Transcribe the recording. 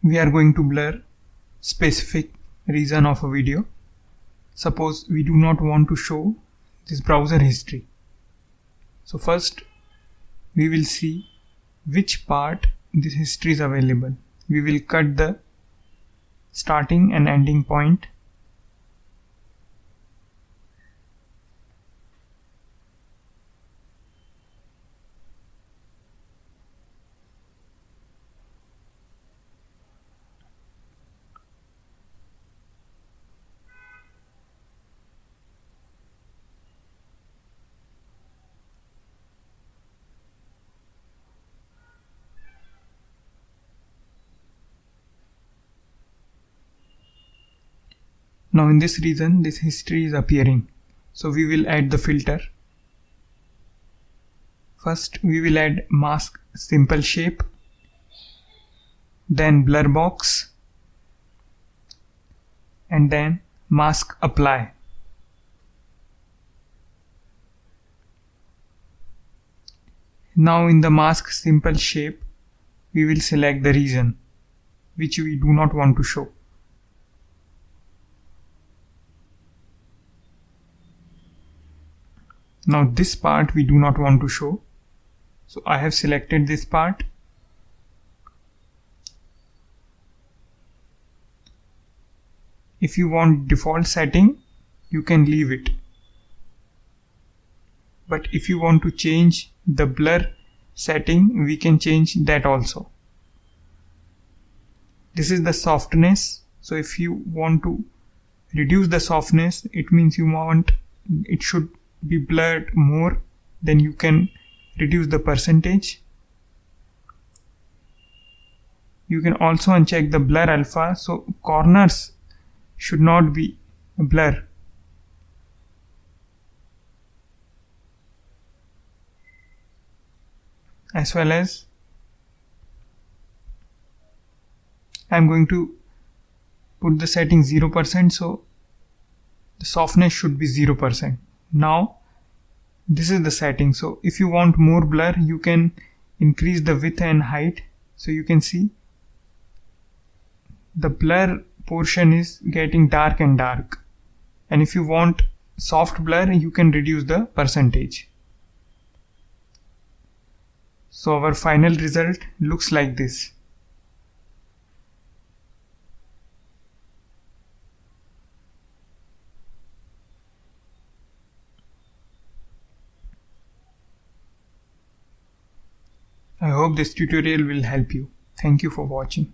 we are going to blur specific region of a video. Suppose we do not want to show this browser history. So first we will see which part this history is available. We will cut the starting and ending point. Now in this region this history is appearing, so we will add the filter. First we will add mask simple shape, then blur box, and then mask apply. Now in the mask simple shape we will select the region which we do not want to show. Now this part we do not want to show, so I have selected this part. If you want default setting, you can leave it. But if you want to change the blur setting, we can change that also. This is the softness. So if you want to reduce the softness, it means you want it should be blurred more, then you can reduce the percentage. You can also uncheck the blur alpha, so corners should not be a blur. As well as I am going to put the setting 0%, so the softness should be 0%. Now this is the setting, so if you want more blur you can increase the width and height. So you can see the blur portion is getting dark and dark, and if you want soft blur you can reduce the percentage. So our final result looks like this. I hope this tutorial will help you. Thank you for watching.